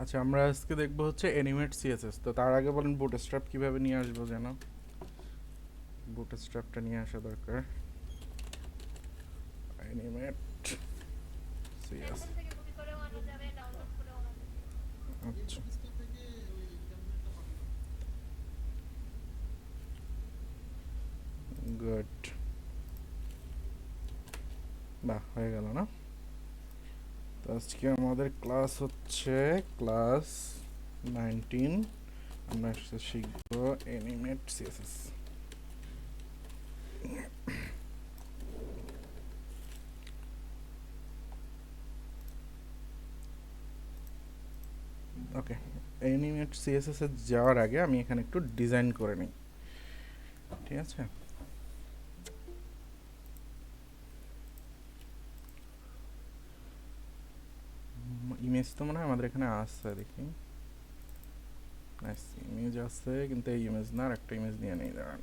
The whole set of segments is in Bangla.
আচ্ছা, আমরা আজকে দেখবো হচ্ছে অ্যানিমেট সিএসএস। তো তার আগে বলেন বুটস্ট্র্যাপ কিভাবে নিয়ে আসবো যেন। বুটস্ট্র্যাপটা নিয়ে আসা দরকার। Animate CS. আচ্ছা, গুড। বাহ, হয়ে গেল না? তো আজকে আমাদের ক্লাস হচ্ছে ক্লাস 19। আমরা আজকে শিখবো অ্যানিমেট সিএসএস। ওকে, অ্যানিমেট সিএসএস এ যাওয়ার আগে আমি এখানে একটু ডিজাইন করে নিই, ঠিক আছে? ইমেজ তো মনে হয় আমাদের এখানে আছে, দেখি। নাইস, ইমেজ আছে, কিন্তু এই ইমেজ না, আর একটা ইমেজ নিয়ে নেই, দাঁড়ান।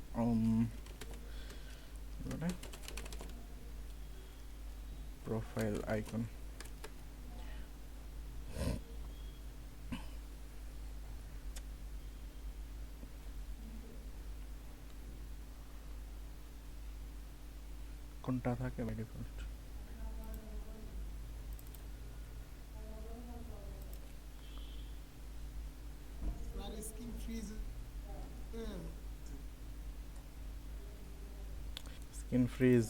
Profile icon. কোনটা থাকে by default? Screen freeze.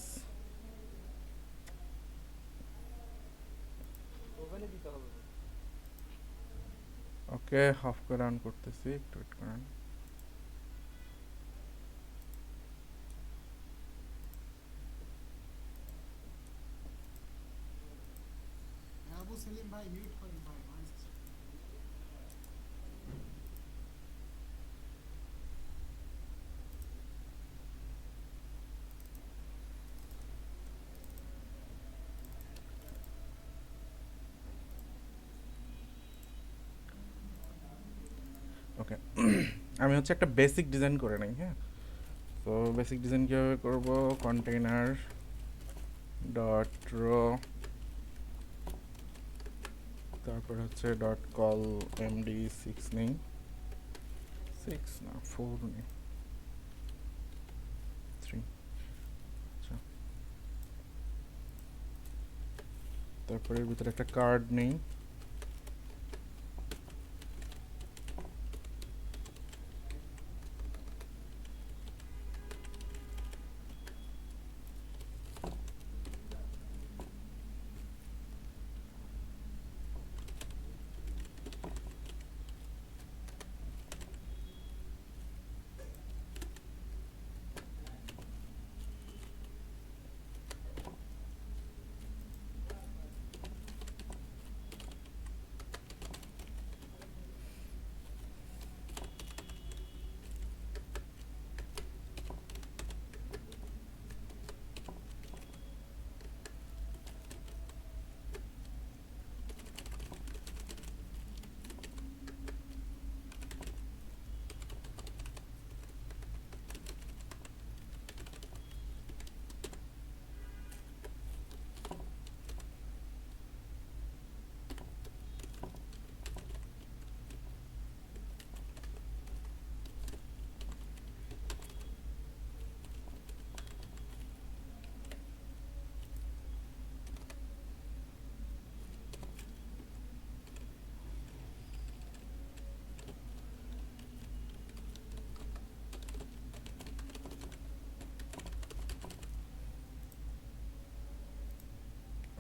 Okay, off করে অন করতেছি, একটু ওয়েট করেন। ওকে, আমি হচ্ছে একটা বেসিক ডিজাইন করে নিই, হ্যাঁ। তো বেসিক ডিজাইন কীভাবে করবো? কন্টেইনার ডট রো, তারপর হচ্ছে ডট কল MD6 নেই, 6 না 4 নেই, 3। আচ্ছা, তারপরে এর ভিতরে একটা কার্ড নেই।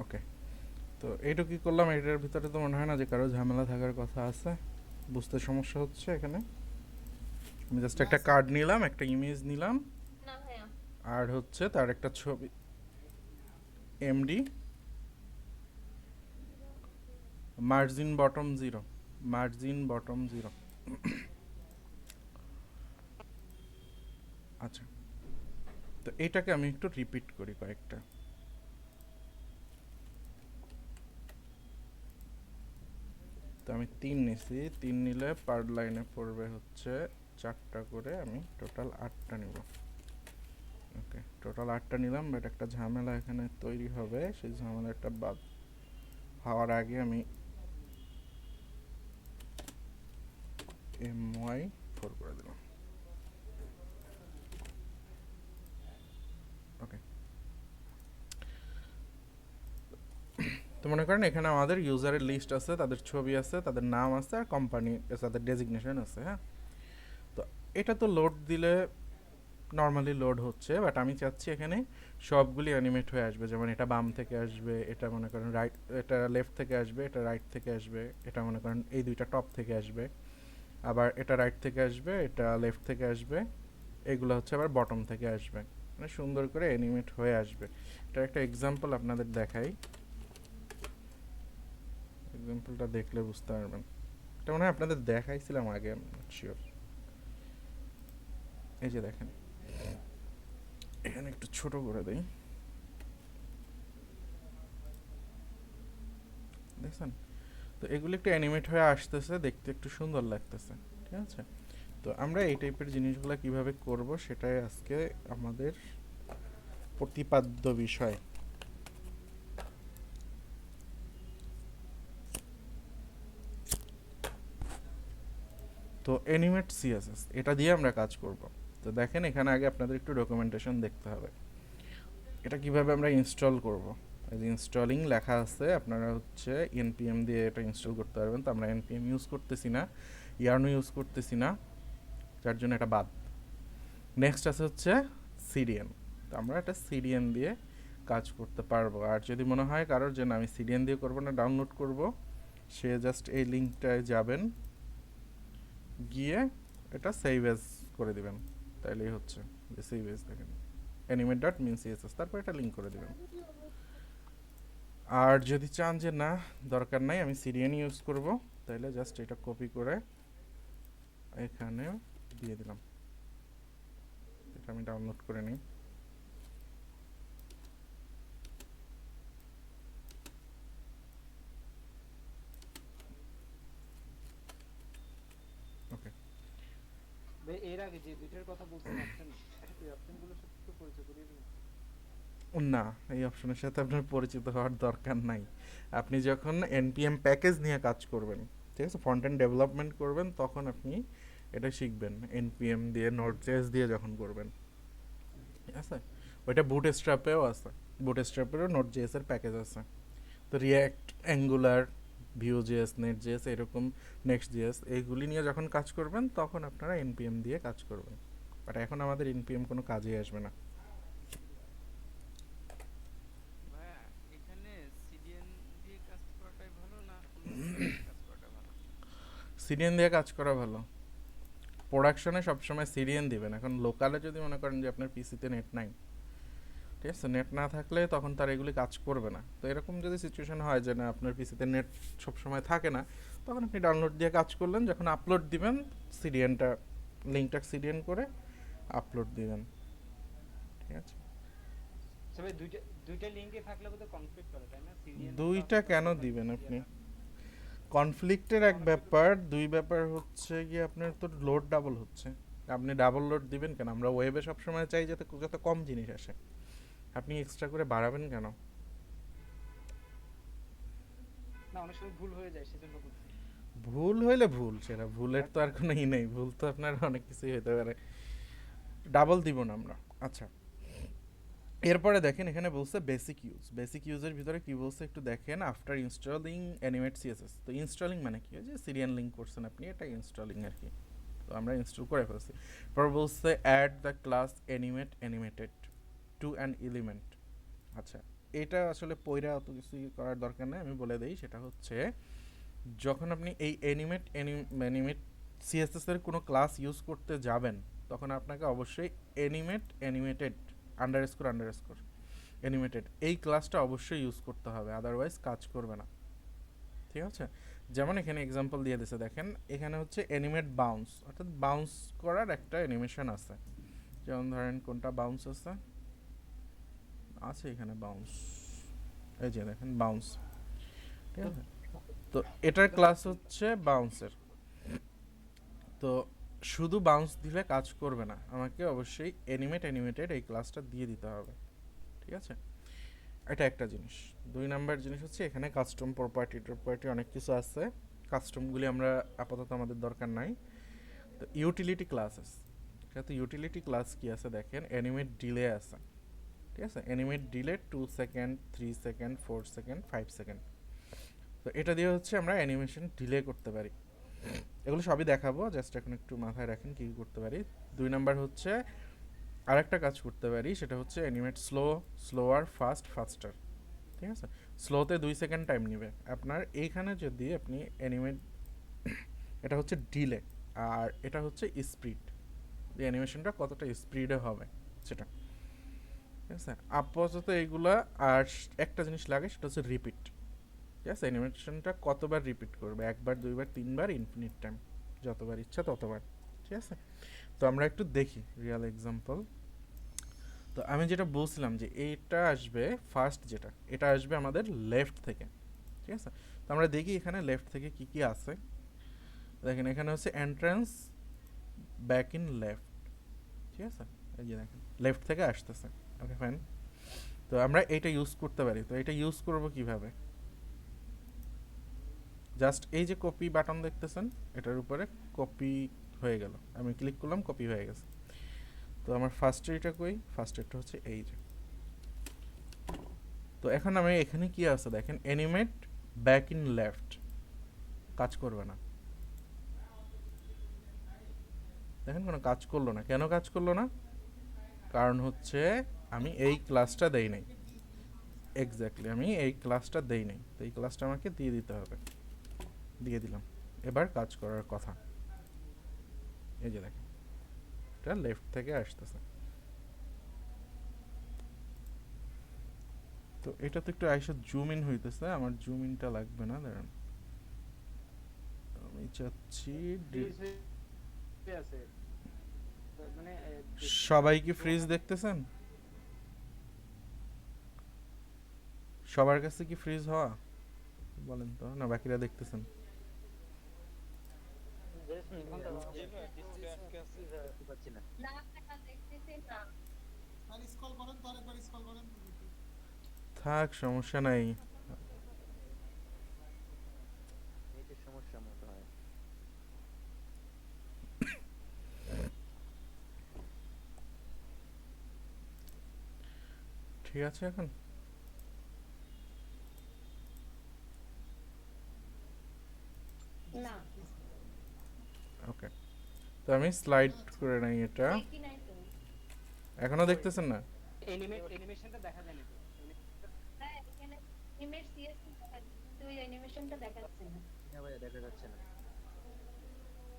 ওকে, তো এইটুকু কি করলাম? এটার ভিতরে তো মনে হয় না যে কারো ঝামেলা থাকার কথা আছে, বুঝতে সমস্যা হচ্ছে এখানে? আমি জাস্ট একটা কার্ড নিলাম, একটা ইমেজ নিলাম, আর হচ্ছে তার একটা ছবি, MD margin bottom 0, margin bottom 0। আচ্ছা, তো এইটাকে আমি একটু রিপিট করি কয়েকটা। তো আমি 3 নিছি, 3 নিলে পার লাইনে পড়বে হচ্ছে 4টা করে, আমি টোটাল 8টা নিব। ওকে, টোটাল 8টা নিলাম, বাট একটা ঝামেলা এখানে তৈরি হবে, সেই ঝামেলাটা বাদ হওয়ার আগে আমি my4 করে দিলাম। ওকে, তো মনে করেন এখানে আমাদের ইউজারের লিস্ট আছে, তাদের ছবি আছে, তাদের নাম আছে, আর কোম্পানি তাদের ডেজিগনেশন আছে। হ্যাঁ, তো এটা তো লোড দিলে নর্মালি লোড হচ্ছে, বাট আমি চাচ্ছি এখানে সবগুলি অ্যানিমেট হয়ে আসবে। যেমন এটা বাম থেকে আসবে, এটা মনে করেন রাইট, এটা লেফট থেকে আসবে, এটা রাইট থেকে আসবে, এটা মনে করেন এই দুইটা টপ থেকে আসবে, আবার এটা রাইট থেকে আসবে, এটা লেফট থেকে আসবে, এগুলো হচ্ছে আবার বটম থেকে আসবে, মানে সুন্দর করে অ্যানিমেট হয়ে আসবে। এটা একটা এক্সাম্পল আপনাদের দেখাই, এক্সাম্পলটা দেখলে বুঝতে পারবেন। এটা মনে হয় আপনাদের দেখাইছিলাম আগে, শিওর। এই যে দেখেন, এখানে একটু ছোট করে দেই, দেখছেন? তো এগুলো একটু অ্যানিমেট হয়ে আসতেছে, দেখতে একটু সুন্দর লাগতেছে। ঠিক আছে, তো আমরা এই টাইপের জিনিসগুলো কিভাবে করব সেটাই আজকে আমাদের প্রতিপাদ্য বিষয়। তো অ্যানিমেট সিএসএস, এটা দিয়ে আমরা কাজ করব। তো দেখেন এখানে আগে আপনাদের একটু ডকুমেন্টেশন দেখতে হবে, এটা কিভাবে আমরা ইনস্টল করব। এই যে ইনস্টলিং লেখা আছে, আপনারা হচ্ছে এনপিএম দিয়ে এটা ইনস্টল করতে পারবেন। তো আমরা এনপিএম ইউজ করতেছি না, ইয়ার্নো ইউজ করতেছি না, যার জন্য এটা বাদ। নেক্সট আছে হচ্ছে সিডিএন, তো আমরা এটা সিডিএন দিয়ে কাজ করতে পারবো। আর যদি মনে হয় কারোর যে না আমি সিডিএন দিয়ে করবো না, ডাউনলোড করব, সে জাস্ট এই লিঙ্কটায় যাবেন, গিয়ে এটা সেভ এজ করে দিবেন, তাইলেই হচ্ছে যে সেভ এজ দেখেন animate.min.css, তারপর এটা লিঙ্ক করে দিবেন। আর যদি চান যে না দরকার নাই আমি সিডিএন ইউজ করব, তাহলে জাস্ট এটা কপি করে এখানে দিয়ে দিলাম, এটা আমি ডাউনলোড করে নিই। ওকে, এর আগে যে দুইটার কথা বলছেন অপশন, এই অপশনগুলোর সাথে তো পরিচয় করিয়ে দিন। না এই অপশনের সাথে আপনার পরিচিত হওয়ার দরকার নাই। আপনি যখন এনপিএম প্যাকেজ নিয়ে কাজ করবেন, ঠিক আছে, ফ্রন্ট এন্ড ডেভেলপমেন্ট করবেন, তখন আপনি এটা শিখবেন। এনপিএম দিয়ে নোড.জেএস দিয়ে যখন করবেন, ঠিক আছে, ওইটা বুটস্ট্র্যাপেও আছে, বুটস্ট্র্যাপেরও নোড.জেএস এর প্যাকেজ আছে। তো রিয়্যাক্ট, অ্যাঙ্গুলার, ভিউ.জেএস, নেট.জেএস, এরকম নেক্সট.জেএস, এইগুলি নিয়ে যখন কাজ করবেন তখন আপনারা এনপিএম দিয়ে কাজ করবেন। বাট এখন আমাদের এনপিএম কোনো কাজেই আসবে না। ভাইয়া এখানে সিডিএন দিয়ে কাজ করাটাই ভালো না অন্য কিছু দিয়ে কাজ করাটা ভালো? সিডিএন দিয়ে কাজ করা ভালো। প্রোডাকশনে সবসময় সিডিএন দিবেন। এখন লোকালে যদি মনে করেন যে আপনার পিসিতে নেট নাই, ঠিক আছে, নেট না থাকলে তখন তার এগুলি কাজ করবে না। তো এরকম যদি সিচুয়েশন হয় যে না আপনার পিসিতে নেট সবসময় থাকে না, তখন আপনি ডাউনলোড দিয়ে কাজ করলেন, যখন আপলোড দিবেন সিডিএনটা, লিঙ্কটা সিডিএন করে আপলোড দিবেন, ঠিক আছে। তবে দুইটা দুইটা লিংকে থাকলে বোধহয় কনফ্লিক্ট করে, তাই না? সিরিয়াল দুইটা কেন দিবেন আপনি? কনফ্লিক্টের এক ব্যাপার, দুই ব্যাপার হচ্ছে গিয়ে আপনার তো লোড ডাবল হচ্ছে। আপনি ডাবল লোড দিবেন কেন? আমরা ওয়েবে সবসময় চাই যাতে যত কম জিনিস আসে, আপনি এক্সট্রা করে বাড়াবেন কেন? না, অনেক সময় ভুল হয়ে যায় সেজন্য বলছি। ভুল হইলে ভুল, সেটা ভুলের তো আর কোনো ই নেই, ভুল তো আপনার অনেক কিছুই হতে পারে। ডাবল দিব না আমরা। আচ্ছা, এরপরে দেখেন এখানে বলছে বেসিক ইউজ। বেসিক ইউজের ভিতরে কি বলছে একটু দেখেন। আফটার ইনস্টলিং অ্যানিমেট সিএসএস, তো ইনস্টলিং মানে কি, যে সিরিয়াল লিঙ্ক করছেন আপনি, এটা ইনস্টলিং আর কি। তো আমরা ইনস্টল করে ফেলছি। পর বলছে add the class animate animated to an element. আচ্ছা, এটা আসলে পয়রা অত কিছু করার দরকার নেই, আমি বলে দিই। সেটা হচ্ছে যখন আপনি এই অ্যানিমেট সিএসএস এর কোনো ক্লাস ইউজ করতে যাবেন, তখন আপনাকে অবশ্যই অ্যানিমেটেড আন্ডারস্কোর অ্যানিমেটেড এই ক্লাসটা অবশ্যই ইউজ করতে হবে, আদারওয়াইজ কাজ করবে না। ঠিক আছে, যেমন এখানে এক্সাম্পল দিয়ে দিয়েছে দেখেন, এখানে হচ্ছে অ্যানিমেট বাউন্স, অর্থাৎ বাউন্স করার একটা অ্যানিমেশন আছে। যেমন ধরেন কোনটা বাউন্স আছে, আছে এখানে বাউন্স, এই যে দেখেন বাউন্স, ঠিক আছে। তো এটার ক্লাস হচ্ছে বাউন্সের। তো শুধু বাউন্স দিলে কাজ করবে না, আমাকে অবশ্যই অ্যানিমেটেড এই ক্লাসটা দিয়ে দিতে হবে, ঠিক আছে। এটা একটা জিনিস। দুই নাম্বার জিনিস হচ্ছে এখানে কাস্টম প্রপার্টি অনেক কিছু আছে, কাস্টমগুলি আমরা আপাতত আমাদের দরকার নাই। তো ইউটিলিটি ক্লাসেস, সাথে ইউটিলিটি ক্লাস কি আছে দেখেন, অ্যানিমেট ডিলে আছে, ঠিক আছে, animate delay 2 second, 3 second, 4 second, 5 second. তো এটা দিয়ে হচ্ছে আমরা অ্যানিমেশন ডিলে করতে পারি। এগুলো সবই দেখাবো, জাস্ট এখন একটু মাথায় রাখেন কী কী করতে পারি। 2 নাম্বার হচ্ছে আরেকটা কাজ করতে পারি, সেটা হচ্ছে অ্যানিমেট স্লো, স্লোয়ার, ফাস্ট, ফাস্টার, ঠিক আছে। স্লোতে 2 সেকেন্ড টাইম নেবে আপনার, এইখানে যদি আপনি অ্যানিমেট, এটা হচ্ছে ডিলে আর এটা হচ্ছে স্পিড, যে অ্যানিমেশনটা কতটা স্পিডে হবে সেটা, ঠিক আছে। আপাতত এইগুলা, আর একটা জিনিস লাগে সেটা হচ্ছে রিপিট, ঠিক আছে। অ্যানিমেশনটা কতবার রিপিট করবে, একবার, দুইবার, তিনবার, ইনফিনিট টাইম, যতবার ইচ্ছা ততবার, ঠিক আছে। তো আমরা একটু দেখি রিয়েল এক্সাম্পল। তো আমি যেটা বলছিলাম যে এইটা আসবে ফার্স্ট, যেটা এটা আসবে আমাদের লেফট থেকে, ঠিক আছে। তো আমরা দেখি এখানে লেফট থেকে কি কি আছে। দেখেন এখানে হচ্ছে এন্ট্রান্স, ব্যাক ইন লেফট, ঠিক আছে। এই যে দেখেন লেফট থেকে আসতেছে, ওকে ফাইন। তো আমরা এইটা ইউজ করতে পারি। তো এটা ইউজ করব কিভাবে, জাস্ট এই যে কপি বাটন দেখতেছেন, এটার উপরে কপি হয়ে গেল, আমি ক্লিক করলাম, কপি হয়ে গেছে। তো আমার ফার্স্ট এটা কই, ফার্স্ট এটা হচ্ছে এই যে। তো এখন আমি এখানে কি আছে দেখেন, অ্যানিমেট ব্যাক ইন লেফট, কাজ করবে না, দেখেন কোনো কাজ করলো না। কেন কাজ করলো না, কারণ হচ্ছে আমি এই ক্লাসটা দেই নাই, এক্স্যাক্টলি আমি এই ক্লাসটা দেই নাই। তো এই ক্লাসটা আমাকে দিয়ে দিতে হবে, দিয়ে দিলাম। এবার কাজ করার কথা, এই যে দেখেন এটা লেফট থেকে আসতেছে। তো এটা তো একটু আইসা জুম ইন হইতেছে, আমার জুম ইনটা লাগবে না, দাঁড়ান আমি চাচ্ছি ফ্রিজ হয়ে আছে মানে সবাই কি ফ্রিজ দেখতেছেন, সবার কাছে কি ফ্রিজ হওয়া বলেন তো, না বাকিরা দেখতেছেন? দেখতে পাচ্ছি না। থাক সমস্যা নাই। নেটের সমস্যা মতো হয়। ঠিক আছে এখন, না ওকে। তো আমি স্লাইড করে নাই এটা, দেখি নাই তো। এখনো দেখতেছেন না? অ্যানিমেশনটা দেখা যায়নি তো। হ্যাঁ এখানে ইমেজ সিএসসি দেখাচ্ছে কিন্তু ওই অ্যানিমেশনটা দেখাচ্ছে না। না ভাইয়া দেখা যাচ্ছে না।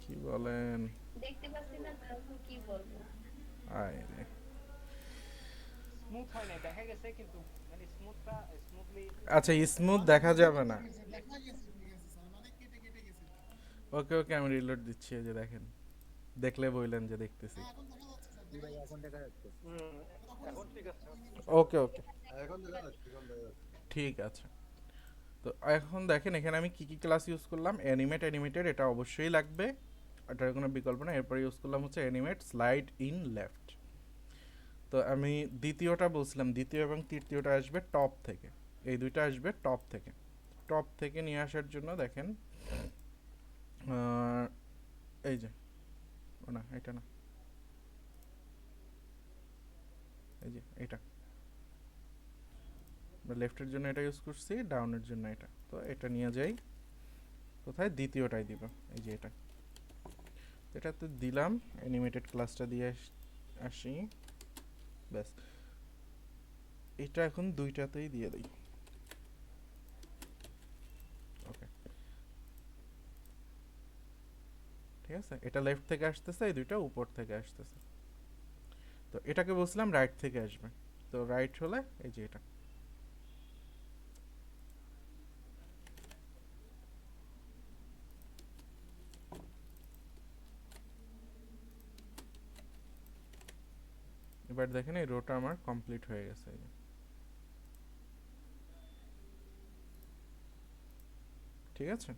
কি বলেন, দেখতে পাচ্ছি না তারপর কি বলবো। আয় রে। স্মুথ হয় না, দেখা গেছে কিন্তু মানে স্মুথলি আচ্ছা স্মুথ দেখা যাবে না, ওকে ওকে আমি রিলোড দিচ্ছি, এই যে দেখেন, দেখলে বললেন যে দেখতেছি। ভাই এখন দেখা যাচ্ছে। এখন ঠিক আছে। ওকে ওকে ঠিক আছে। তো এখন দেখেন এখানে আমি কি কি ক্লাস ইউজ করলাম, অ্যানিমেট, অ্যানিমেটেড এটা অবশ্যই লাগবে, এটার কোনো বিকল্প না। এরপরে ইউজ করলাম হচ্ছে অ্যানিমেট স্লাইড ইন লেফট। তো আমি দ্বিতীয়টা বলছিলাম, দ্বিতীয় এবং তৃতীয়টা আসবে টপ থেকে, এই দুইটা আসবে টপ থেকে। টপ থেকে নিয়ে আসার জন্য দেখেন এই যে, ও না এটা না, এই যে এটা, লেফটের জন্য এটা ইউজ করছি, ডাউনের জন্য এটা। তো এটা নিয়ে যাই কোথায়, দ্বিতীয়টাই দিব, এই যে এটা, এটাতে দিলাম, অ্যানিমেটেড ক্লাসটা দিয়ে আসি, ব্যাস। এটা এখন দুইটাতেই দিয়ে দিই, ওকে ঠিক আছে। এটা লেফট থেকে আসতেছে, এই দুইটা উপর থেকে আসতেছে। তো এটাকে বলছিলাম রাইট থেকে আসবে, তো রাইট হলে এই যে এটা, এবার দেখেন এই রোটা আমার কমপ্লিট হয়ে গেছে, এই যে। ঠিক আছে,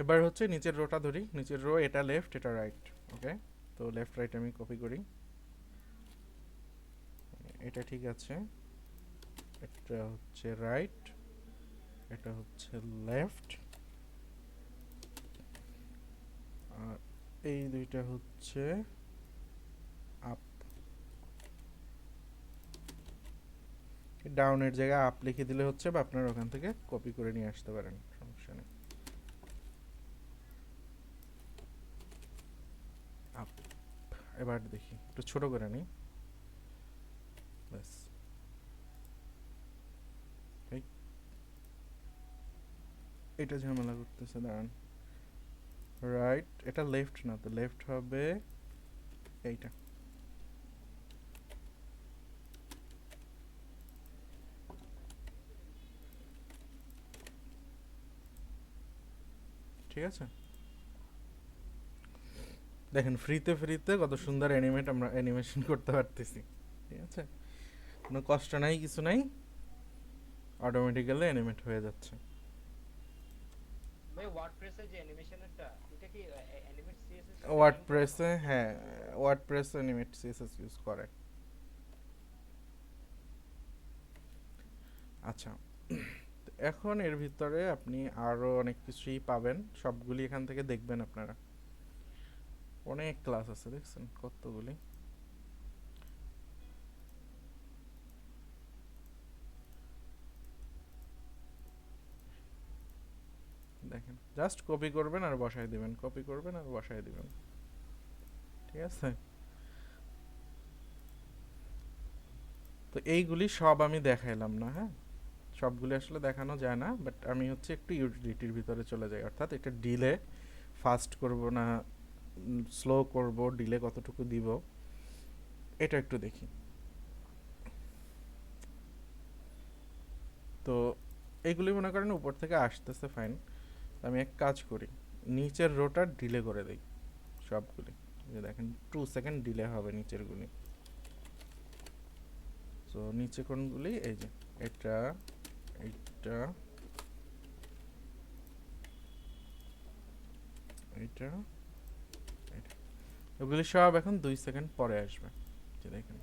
এবার হচ্ছে নিচের রোটা ধরি, নিচের রো এটা লেফট এটা রাইট, ওকে। তো লেফট রাইট আমি কপি করি, এটা ঠিক আছে, এটা হচ্ছে রাইট, এটা হচ্ছে লেফট, আর এই দুইটা হচ্ছে আপ, ডাউনের জায়গায় আপ লিখে দিলে হচ্ছে, বা আপনারা ওখান থেকে কপি করে নিয়ে আসতে পারেন, সমস্যা নেই। আপ, এবার দেখি একটু ছোট করে নিই, ব্যাস। এই, এটা ঝামেলা করতেছে, দাঁড়ান। রাইট, এটা লেফট না তো, লেফট হবে এইটা। ঠিক আছে, দেখেন ফ্রিতে ফ্রিতে কত সুন্দর আমরা অ্যানিমেশন করতে পারতেছি। ঠিক আছে, কোনো কষ্ট নাই, কিছু নাই, অটোমেটিক্যালি অ্যানিমেট হয়ে যাচ্ছে। ভাই ওয়ার্ডপ্রেসের যে অ্যানিমেশনেরটা, এটা কি অ্যানিমেট সিএসএস ওয়ার্ডপ্রেসে, হ্যাঁ, ওয়ার্ডপ্রেসে অ্যানিমেট সিএসএস ইউজ করে। আচ্ছা, তো এখন এর ভিতরে আপনি আরো অনেক কিছুই পাবেন, সবগুলি এখান থেকে দেখবেন আপনারা। অনেক ক্লাস আছে, দেখছেন কতগুলি। দেখেন, জাস্ট কপি করবেন আর বসায় দিবেন, কপি করবেন আর বসায় দিবেন। ঠিক আছে, তো এইগুলি সব আমি দেখাইলাম না, হ্যাঁ, সবগুলি আসলে দেখানো যায় না, বাট আমি হচ্ছে একটু ইউটিলিটির ভিতরে চলে যাই, অর্থাৎ এটা ডিলে ফাস্ট করব না স্লো করব, ডিলে কতটুকু দিব, এটা একটু দেখি। তো এইগুলি মনে করেন উপর থেকে আসতেছে, ফাইন। আমি এক কাজ করি, নিচের রোটার ডিলে করে দেই সবগুলি। এই যে দেখেন 2 সেকেন্ড ডিলে হবে নিচেরগুলি। সো নিচে কোনগুলি, এই যে এটা, এইটা, এইটা, এটা, ওগুলি সব এখন 2 সেকেন্ড পরে আসবে। যে দেখেন,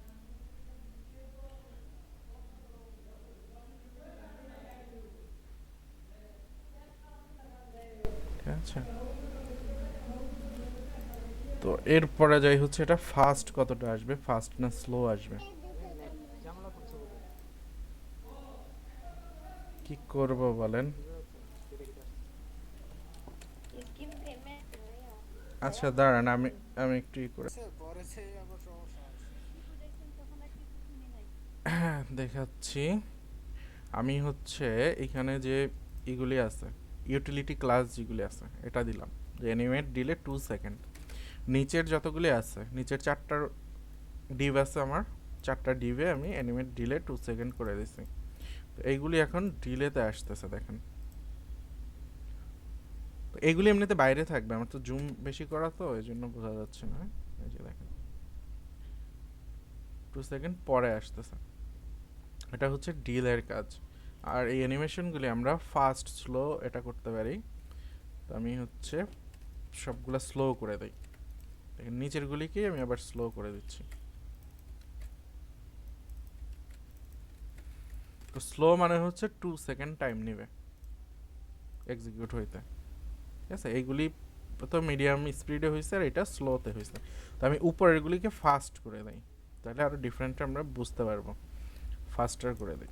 ঠিক আছে। তো এরপরে যাই হচ্ছে এটা ফাস্ট কতটা আসবে, ফাস্ট না স্লো আসবে, নেট ঝামেলা করছে বলে কি করব বলেন। বুঝা যাচ্ছে স্পিডে কেটে আসছে। স্কিম পেমেন্ট ভাইয়া আচ্ছা দাঁড়ান, আমি আমি একটু ই করে পরে সে আবার সমস্যা আছে। কি বুঝাইছেন তখন আর কিছু শুনি নাই। দেখাচ্ছি। আমি হচ্ছে এখানে যে এগুলি আছে, ইউটিলিটি ক্লাস যেগুলি আছে, এটা দিলাম যে অ্যানিমেট ডিলে 2 সেকেন্ড। নিচের যতগুলি আছে, নিচের 4টা ডিভ আছে আমার, 4টা ডিভে আমি অ্যানিমেট ডিলে 2 সেকেন্ড করে দিছি। তো এইগুলি এখন ডিলেতে আসতেছে, দেখেন। তো এইগুলি এমনিতে বাইরে থাকবে, আমার তো জুম বেশি করা, তো এই জন্য বোঝা যাচ্ছে না। এই যে দেখেন 2 সেকেন্ড পরে আসতেছে, এটা হচ্ছে ডিলের কাজ। আর এই অ্যানিমেশনগুলি আমরা ফাস্ট স্লো এটা করতে পারি। তো আমি হচ্ছে সবগুলা স্লো করে দিই, দেখেন নিচেরগুলিকে আমি আবার স্লো করে দিচ্ছি। তো স্লো মানে হচ্ছে 2 সেকেন্ড টাইম নেবে এক্সিকিউট হইতে। ঠিক আছে, এইগুলি তো মিডিয়াম স্পিডে হয়েছে আর এটা স্লোতে হয়েছে। তো আমি উপরেরগুলিকে ফাস্ট করে দিই, তাহলে আরও ডিফারেন্ট আমরা বুঝতে পারবো। ফাস্টার করে দিই।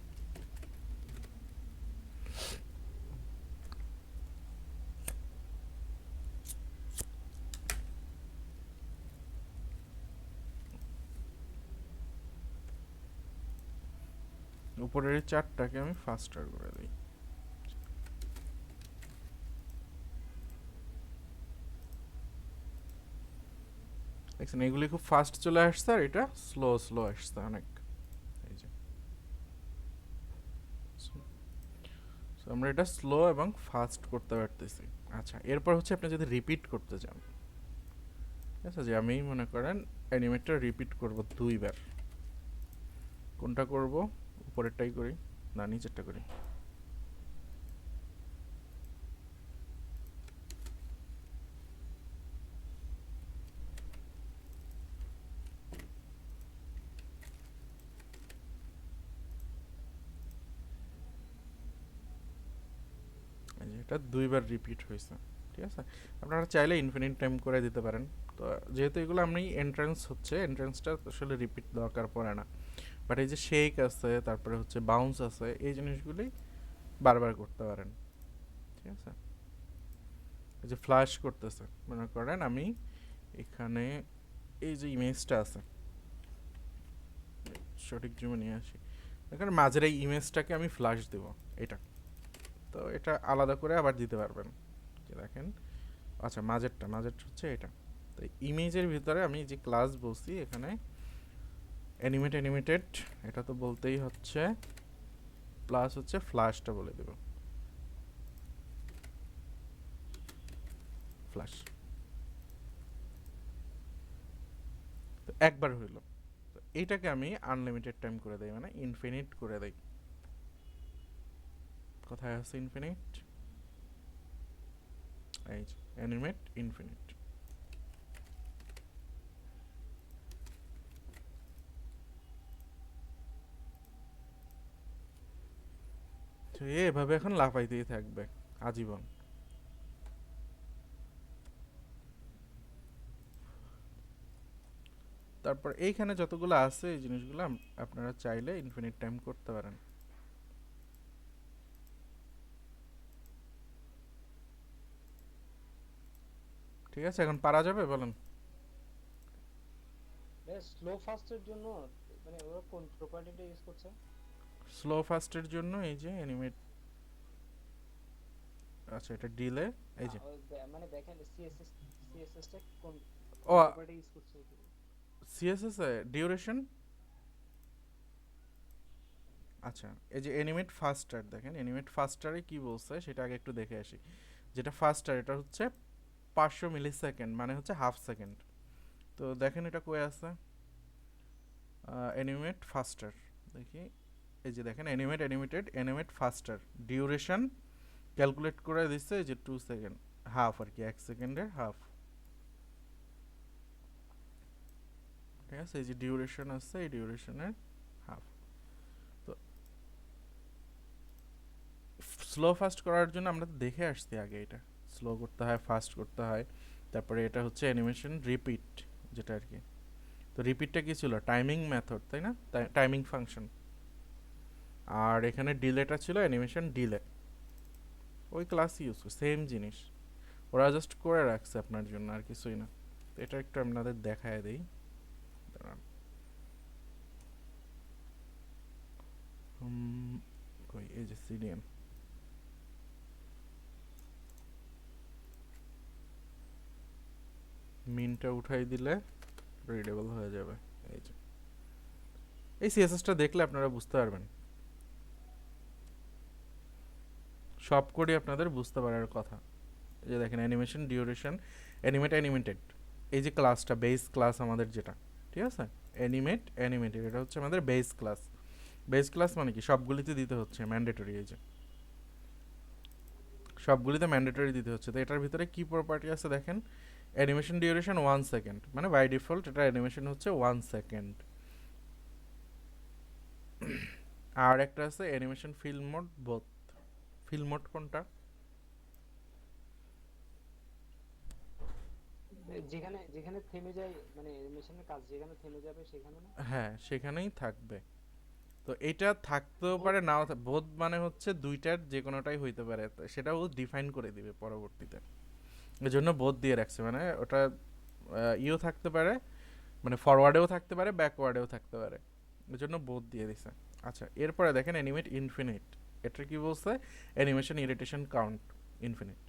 উপরের 4টাকে আমি ফাস্টার করে দিই। দেখছেন এগুলি খুব ফাস্ট চলে আসছে আর এটা স্লো স্লো আসছে অনেক। এই যে So, আমরা এটা স্লো এবং ফাস্ট করতে পারতেছি। আচ্ছা, এরপর হচ্ছে আপনি যদি রিপিট করতে চান, ঠিক আছে, যে আমি মনে করেন অ্যানিমেটটা রিপিট করব 2বার, কোনটা করব, উপরেরটাই করি না নিচেরটা করি। এই যে এটা 2বার রিপিট হয়েছে, ঠিক আছে, আপনারা চাইলে ইনফিনিট টাইম করে দিতে পারেন। তো যেহেতু এগুলো আমি এন্ট্রান্স হচ্ছে, এন্ট্রান্সটা আসলে রিপিট দরকার পড়ে না, বাট এই যে শেক আছে, তারপরে হচ্ছে বাউন্স আছে, এই জিনিসগুলি বারবার করতে পারেন। ঠিক আছে, এই যে ফ্ল্যাশ করতেছে, মনে করেন আমি এখানে এই যে ইমেজটা আছে, সঠিক জুমে নিয়ে আসি, এখানে মাঝের এই ইমেজটাকে আমি ফ্ল্যাশ দেব, এটা তো এটা আলাদা করে আবার দিতে পারবেন। যে দেখেন, আচ্ছা মাঝেরটা হচ্ছে এটা। তো ইমেজের ভিতরে আমি যে ক্লাস বলছি এখানে অ্যানিমেটেড, এটা তো বলতেই হচ্ছে, প্লাস হচ্ছে ফ্ল্যাশটা বলে দেব, ফ্ল্যাশ। তো একবার হইল, তো এইটাকে আমি আনলিমিটেড টাইম করে দেই, মানে ইনফিনিট করে দেই। কোথায় আছে ইনফিনিট? এই যে অ্যানিমেট ইনফিনিট। তো এভাবে এখন লাফাইতেই থাকবে আজীবন। তারপর এইখানে যতগুলো আছে এই জিনিসগুলো আপনারা চাইলে ইনফিনিট টাইম করতে পারেন। ঠিক আছে, এখন পারা যাবে বলেন? স্লো ফাস্টের জন্য মানে ওরা কোন প্রপার্টিটা ইউজ করছে? স্লো ফাস্টের জন্য এই যে অ্যানিমেট, আচ্ছা এটা ডিলে, এই যে মানে দেখেন সিএসএস টা কোন ও প্রপার্টি ইউজ করছে? সিএসএস এ ডিউরেশন। আচ্ছা এই যে অ্যানিমেট ফাস্টার, দেখেন অ্যানিমেট ফাস্টারে কি বলছে সেটা আগে একটু দেখে আসি। যেটা ফাস্টার এটা হচ্ছে 500 মিলি সেকেন্ড, মানে হচ্ছে হাফ সেকেন্ড। তো দেখেন এটা কয়ে আছে অ্যানিমেট ফাস্টার, দেখি এই যে দেখেন অ্যানিমেট ফাস্টার ডিউরেশন ক্যালকুলেট করে দিচ্ছে এই যে 2 সেকেন্ড, হাফ আর কি, 1 সেকেন্ডের হাফ। ঠিক আছে, এই যে ডিউরেশন আছে, এই ডিউরেশনের হাফ। তো স্লো ফাস্ট করার জন্য আমরা তো দেখে আসছি আগে, এটা স্লো করতে হয়, ফাস্ট করতে হয়। তারপরে এটা হচ্ছে অ্যানিমেশন রিপিট, যেটা আর কি। তো রিপিটটা কি ছিল? টাইমিং মেথড, তাই না? Timing function. আর এখানে ডিলেটা ছিল অ্যানিমেশন ডিলে, ওই ক্লাস ইউজ সেম জিনিস, ওরা জাস্ট করে রাখছে আপনার জন্য, আর কিছুই না। তো এটা একটু আপনাদের দেখায় দেই, দাঁড়ান। কই, এই যে সিডিএন, মিনটা উঠাই দিলে রিডেবল হয়ে যাবে। এই যে এই সিএসএসটা দেখলে আপনারা বুঝতে পারবেন, সব কোডই আপনাদের বুঝতে পারার কথা। এই যে দেখেন অ্যানিমেশন ডিউরেশন অ্যানিমেটেড, এই যে ক্লাসটা বেস ক্লাস আমাদের যেটা, ঠিক আছে, অ্যানিমেটেড এটা হচ্ছে আমাদের বেস ক্লাস। বেস ক্লাস মানে কি? সবগুলিতে দিতে হচ্ছে ম্যান্ডেটরি, এই যে সবগুলিতে ম্যান্ডেটরি দিতে হচ্ছে। তো এটার ভিতরে কি প্রপার্টি আছে দেখেন, অ্যানিমেশন ডিউরেশন 1 সেকেন্ড, মানে বাই ডিফল্ট এটা অ্যানিমেশন হচ্ছে 1 সেকেন্ড। আর একটা আছে animation film mode both. Film mode কোনটা? যেখানে যেখানে থেমে যায়, মানে অ্যানিমেশনের কাজ যেখানে থেমে যাবে সেখানে না? হ্যাঁ সেখানেই থাকবে। তো এটা থাকতেও পারে, নাও বোধ মানে হচ্ছে দুইটার যে কোনোটাই হইতে পারে, তো সেটাও ডিফাইন করে দিবে পরবর্তীতে। এর জন্য বোধ দিয়ে রাখছে, মানে ওটা ইও থাকতে পারে, মানে ফরওয়ার্ডেও থাকতে পারে, ব্যাকওয়ার্ডেও থাকতে পারে, এর জন্য বোধ দিয়ে দিছে। আচ্ছা এরপরে দেখেন অ্যানিমেট ইনফিনিট, এটা কি বলছে? Animation iteration count infinite.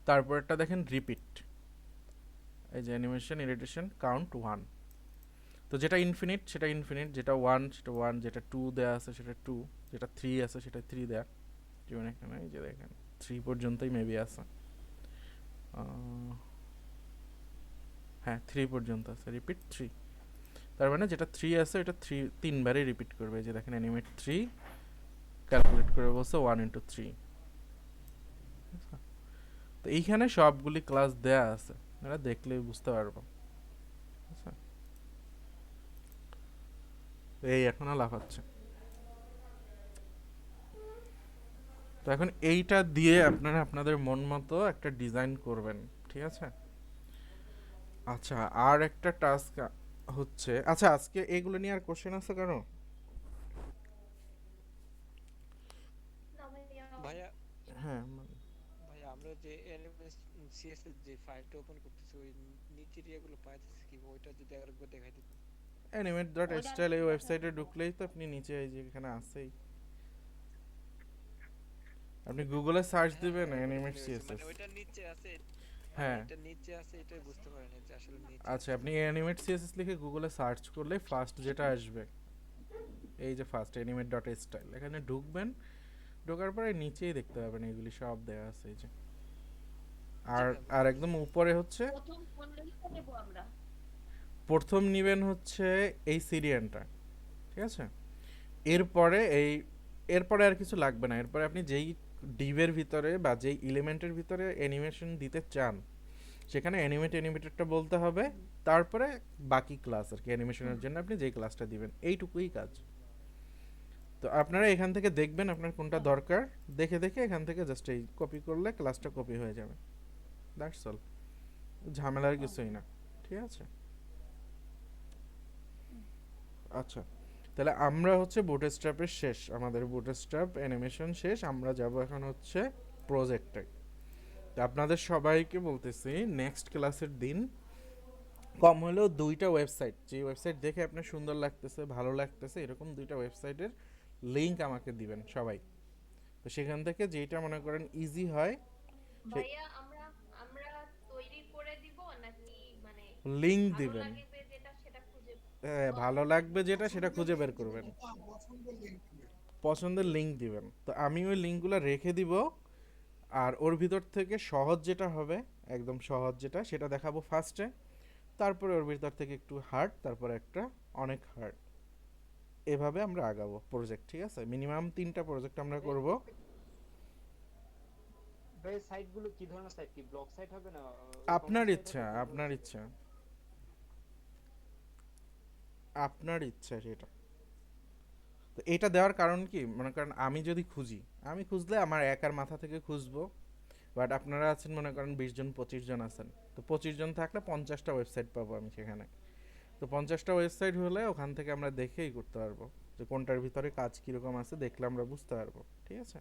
তারপরটা দেখেন রিপিট, এই যে অ্যানিমেশন ইরিটেশন কাউন্ট 1। তো যেটা ইনফিনিট সেটা ইনফিনিট, যেটা 1 সেটা 1, যেটা 2 দেয়া আছে সেটা 2, যেটা 3 আছে সেটা 3 দেয়া। যেমন এখানে এই যে দেখেন 3 পর্যন্তই মেবি আছে, হ্যাঁ 3 পর্যন্ত আছে, রিপিট 3। তার মানে যেটা 3 আছে এটা 3 বারই রিপিট করবে। এই যে দেখেন অ্যানিমেট 3 ক্যালকুলেট করে বলছে 1 ইন্টু 3। তো এইখানে সবগুলি ক্লাস দেয়া আছে, এটা দেখলেই বুঝতে পারবো। আচ্ছা এই এখনো লাফাচ্ছে। তো এখন এইটা দিয়ে আপনারা আপনাদের মন মতো একটা ডিজাইন করবেন, ঠিক আছে? আচ্ছা, আর একটা টাস্ক হচ্ছে, আচ্ছা আজকে এগুলো নিয়ে আর কোশ্চেন আছে কারো? না ভাইয়া ভাইয়া হ্যাঁ, ভাইয়া আমরা যে এলএমএস সিএসএস যে ফাইলটা ওপেন করতেছি ওই নিচের ইয়েগুলো পাইতেছি কি ওইটা যদি আরেকবার দেখাই দিতেন। animate.style এই ওয়েবসাইটে ঢুকলেই তো আপনি নিচে এই যে এখানে আছেই, আপনি গুগলে সার্চ দিবেন হ্যাঁ, ওইটা অ্যানিমেট বুঝতে পেরেছি। সিএসএস। মানে ওইটা নিচে আছে, হ্যাঁ, এটা নিচে আছে এটাই বুঝতে পারিনি যে আসলে নিচে আচ্ছা আছে। আপনি অ্যানিমেট সিএসএস লিখে গুগলে সার্চ করলে ফার্স্ট যেটা আসবে এই যে ফার্স্ট animate.style, এখানে ঢুকবেন, ঢোকার পরে নিচেই দেখতে পাবেন এগুলি সব দেওয়া আছে এই যে। জি আর ভাইয়া, বুঝতে আর পেরেছি। একদম উপরে হচ্ছে প্রথম কোন লিঙ্কটা নেব আমরা? প্রথম নিবেন হচ্ছে এই সিরিয়ানটা, ঠিক আছে? এরপরে এরপরে আর কিছু লাগবে না, এরপরে আপনি যেই ডিভের ভিতরে বা যেই এলিমেন্টের ভিতরে অ্যানিমেশন দিতে চান সেখানে অ্যানিমেটেডটা বলতে হবে, তারপরে বাকি ক্লাস আর কি অ্যানিমেশনের জন্য আপনি যেই ক্লাসটা দিবেন, এইটুকুই কাজ। তো আপনারা এখান থেকে দেখবেন আপনার কোনটা দরকার, দেখে দেখে এখান থেকে জাস্ট এই কপি করলে ক্লাসটা কপি হয়ে যাবে, দ্যাটস অল, ঝামেলার কিছুই না, ঠিক আছে? আচ্ছা, তাহলে আমরা হচ্ছে বুটস্ট্র্যাপের শেষ, আমাদের বুটস্ট্র্যাপ অ্যানিমেশন শেষ, আমরা যাব এখন হচ্ছে প্রজেক্টে। তো আপনাদের সবাইকে বলতেছি নেক্সট ক্লাসের দিন কম হলেও 2টা ওয়েবসাইট, যে ওয়েবসাইট দেখে আপনার সুন্দর লাগতেছে ভালো লাগতেছে এরকম 2টা ওয়েবসাইটের লিংক আমাকে দিবেন সবাই। তো সেখান থেকে যেটা মনে করেন ইজি হয় সেই ভাইয়া আমরা আমরা তৈরি করে দিব নাকি মানে লিংক ভালো দিবেন। লাগবে যেটা সেটা খুঁজে? ভালো লাগবে যেটা সেটা খুঁজে বের করবেন, পছন্দের লিংক দিবেন। তো আমি ওই লিংকগুলো রেখে দিব, আর ওর ভিতর থেকে সহজ যেটা হবে, একদম সহজ যেটা সেটা দেখাবো ফার্স্টে, তারপরে ওর ভিতর থেকে একটু হার্ড, তারপরে একটা অনেক হার্ড, এভাবে আমরা আগাবো প্রজেক্ট, ঠিক আছে? মিনিমাম 3টা প্রজেক্ট আমরা করব। ভাই সাইটগুলো কি ধরনের সাইট, কি ব্লগ সাইট হবে না ই আপনার কমার্স সাইট ইচ্ছা, হবে? আপনার ইচ্ছা, আপনার ইচ্ছা সেটা। তো এটা দেওয়ার কারণ কি, মনে করেন আমি যদি খুঁজি, আমি খুঁজলে আমার একার মাথা থেকে খুঁজবো, বাট আপনারা আছেন মনে করেন 20 জন 25 জন আছেন, তো 25 জন থাকলে 50টা ওয়েবসাইট পাবো আমি সেখানে। তো 50টা ওয়েবসাইট হলে ওখান থেকে আমরা দেখেই করতে পারবো যে কোনটার ভিতরে কাজ কীরকম আছে, দেখলে আমরা বুঝতে পারবো, ঠিক আছে?